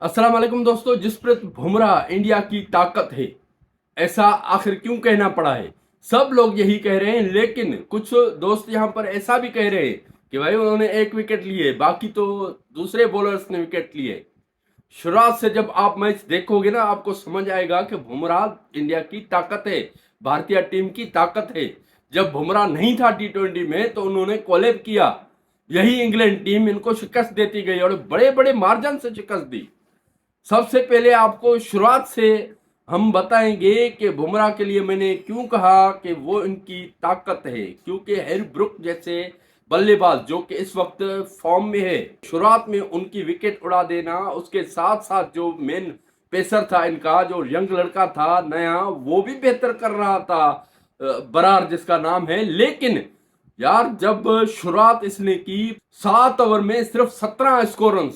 अस्सलाम वालेकुम दोस्तों। जसप्रीत बुमराह इंडिया की ताकत है, ऐसा आखिर क्यों कहना पड़ा है? सब लोग यही कह रहे हैं, लेकिन कुछ दोस्त यहां पर ऐसा भी कह रहे हैं कि भाई उन्होंने एक विकेट लिए, बाकी तो दूसरे बॉलर्स ने विकेट लिए। शुरुआत से जब आप मैच देखोगे ना, आपको समझ आएगा कि बुमराह इंडिया की ताकत है, भारतीय टीम की ताकत है। जब बुमराह नहीं था टी20 में तो उन्होंने कोलैप किया, यही इंग्लैंड टीम इनको शिकस्त देती गई और बड़े बड़े मार्जिन से शिकस्त दी। सबसे पहले आपको शुरुआत से हम बताएंगे कि बुमराह के लिए मैंने क्यों कहा कि वो इनकी ताकत है, क्योंकि हैरी ब्रुक जैसे बल्लेबाज जो कि इस वक्त फॉर्म में है, शुरुआत में उनकी विकेट उड़ा देना, उसके साथ साथ जो मेन पेसर था इनका, जो यंग लड़का था नया, वो भी बेहतर कर रहा था, बरार जिसका नाम है। लेकिन यार जब शुरुआत इसने की, 7 ओवर में सिर्फ 17 स्कोर रन,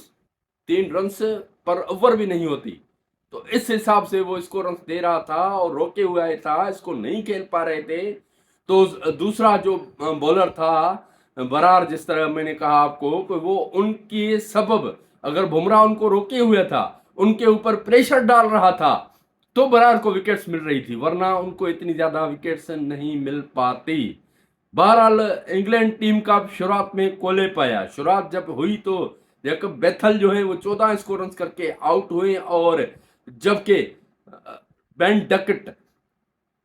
3 रन पर ओवर भी नहीं होती, तो इस हिसाब से वो इसको रन दे रहा था और रोके हुआ था, इसको नहीं खेल पा रहे थे। तो दूसरा जो बॉलर था बरार, जिस तरह मैंने कहा आपको कि वो उनकी सबब, अगर बुमराह उनको रोके हुए था, उनके ऊपर प्रेशर डाल रहा था, तो बरार को विकेट्स मिल रही थी, वरना उनको इतनी ज्यादा विकेट्स नहीं मिल पाती। बहरहाल इंग्लैंड टीम का शुरुआत में कोले पाया, शुरुआत जब हुई तो जैकब बेथल जो है वो 14 स्कोर रन करके आउट हुए, और जबकि बेन डकट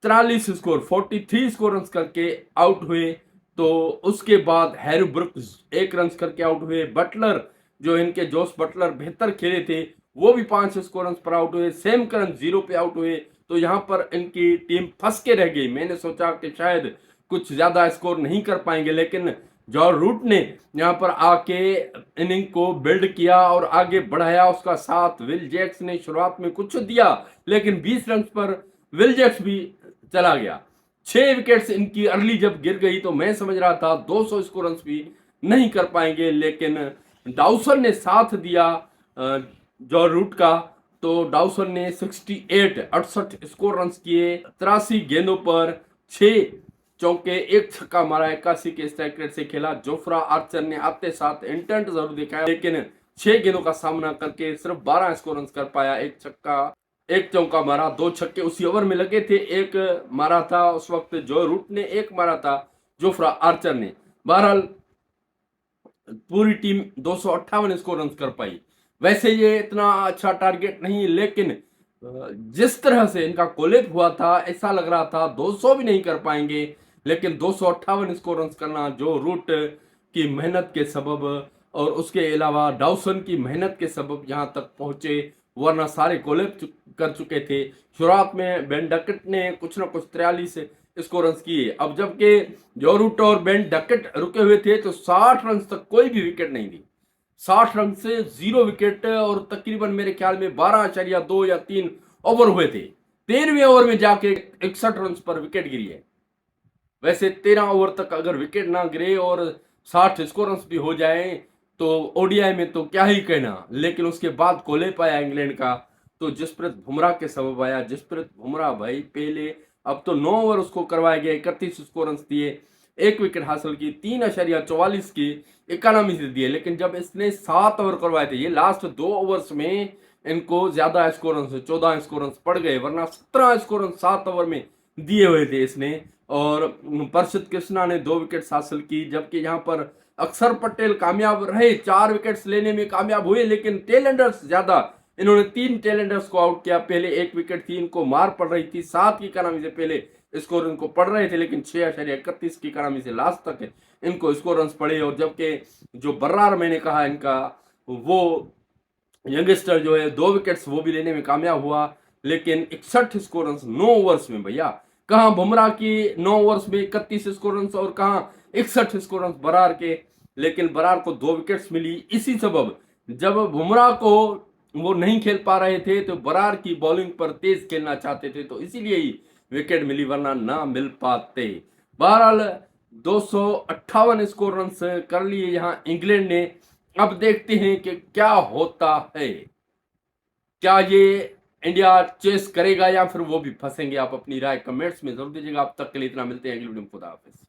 43 स्कोर रन करके आउट हुए। तो उसके बाद हैरी ब्रुक 1 रन करके आउट हुए। बटलर जो इनके जोस बटलर बेहतर खेले थे, वो भी 5 स्कोर रन पर आउट हुए। सेम करन 0 पे आउट हुए। तो यहां पर इनकी टीम फंस के रह गई। मैंने सोचा कि शायद कुछ ज्यादा स्कोर नहीं कर पाएंगे, लेकिन जॉर्ज रूट ने यहां पर आके इनिंग को बिल्ड किया और आगे बढ़ाया। उसका साथ विल जैक्स ने शुरुआत में कुछ दिया, लेकिन 20 रन पर विल जैक्स भी चला गया। 6 विकेट्स इनकी अर्ली जब गिर गई तो मैं समझ रहा था 200 स्कोर रन भी नहीं कर पाएंगे, लेकिन डाउसन ने साथ दिया जॉर्ज रूट का। तो डाउसन ने 68 स्कोर रन किए, 83 गेंदों पर 6 चौके, 1 छक्का मारा, 81 के स्ट्राइक रेट से खेला। जोफ्रा आर्चर ने आते साथ इंटेंट जरूर दिखाया, लेकिन 6 गेंदों का सामना करके सिर्फ 12 स्कोर रन कर पाया। 1 छक्का, 1 चौका मारा, 2 छक्के उसी ओवर में लगे थे। एक मारा था उस वक्त जो रूट ने, एक मारा था जोफ्रा आर्चर ने। बहरहाल पूरी टीम 258 स्कोर रन कर पाई। वैसे ये इतना अच्छा टारगेट नहीं, लेकिन जिस तरह से इनका कोलैप हुआ था, ऐसा लग रहा था 200 भी नहीं कर पाएंगे, लेकिन 258 स्कोर रन करना जो रूट की मेहनत के सबब और उसके अलावा डाउसन की मेहनत के सबब यहां तक पहुंचे, वरना सारे कोलैप कर चुके थे। शुरुआत में बेन डकट ने कुछ ना कुछ 43 स्कोर रन किए। अब जबकि जो रूट और बेन डकट रुके हुए थे तो 60 रन तक कोई भी विकेट नहीं दी। 60 रन से 0 विकेट, और तकरीबन मेरे ख्याल में 12.2 या 3 ओवर हुए थे। 13वें ओवर में जाके 61 रन पर विकेट गिरी है। वैसे 13 ओवर तक अगर विकेट ना गिरे और 60 स्कोर रन भी हो जाए तो ओडीआई में तो क्या ही कहना, लेकिन उसके बाद कोले पाया इंग्लैंड का, तो जसप्रीत बुमराह के सबब आया। जसप्रीत बुमराह भाई पहले, अब तो 9 ओवर उसको करवाया गया, 31 स्कोर रन दिए, 1 विकेट हासिल की, 3.44 की इकोनॉमी से दिए। लेकिन जब इसने 7 ओवर करवाए थे, ये लास्ट 2 ओवर्स में इनको ज्यादा स्कोर रन, 14 स्कोर रन पड़ गए, वरना 17 स्कोर रन 7 ओवर में दिए हुए थे इसने। और प्रसिद्ध कृष्णा ने 2 विकेट हासिल की, जबकि यहाँ पर अक्षर पटेल कामयाब रहे, 4 विकेट्स लेने में कामयाब हुए, लेकिन टेलेंडर्स ज्यादा, इन्होंने 3 टेलेंडर्स को आउट किया। पहले 1 विकेट थी, इनको मार पड़ रही थी, 7 की इकोनॉमी से पहले स्कोर इनको पड़ रहे थे, लेकिन 6.31 की इकोनॉमी से लास्ट तक इनको स्कोर रन पड़े। और जबकि जो बर्रार मैंने कहा इनका, वो यंगस्टर जो है 2 विकेट्स वो भी लेने में कामयाब हुआ, लेकिन 61 स्कोर रन 9 ओवर्स में। भैया कहां बुमराह की 9 ओवर्स में 31 स्कोर रन और कहां 61 स्कोर रन बरार के। लेकिन बरार को 2 विकेट्स मिली इसी सबब, जब बुमराह को वो नहीं खेल पा रहे थे तो बरार की बॉलिंग पर तेज खेलना चाहते थे, तो इसीलिए ही विकेट मिली, वरना ना मिल पाते। बहरहाल 258 स्कोर रन कर लिए यहां इंग्लैंड ने। अब देखते हैं कि क्या होता है, क्या ये इंडिया चेस करेगा या फिर वो भी फंसेंगे। आप अपनी राय कमेंट्स में जरूर दीजिएगा। अब तक के लिए इतना, मिलते हैं अगली वीडियो में। खुदा हाफिज।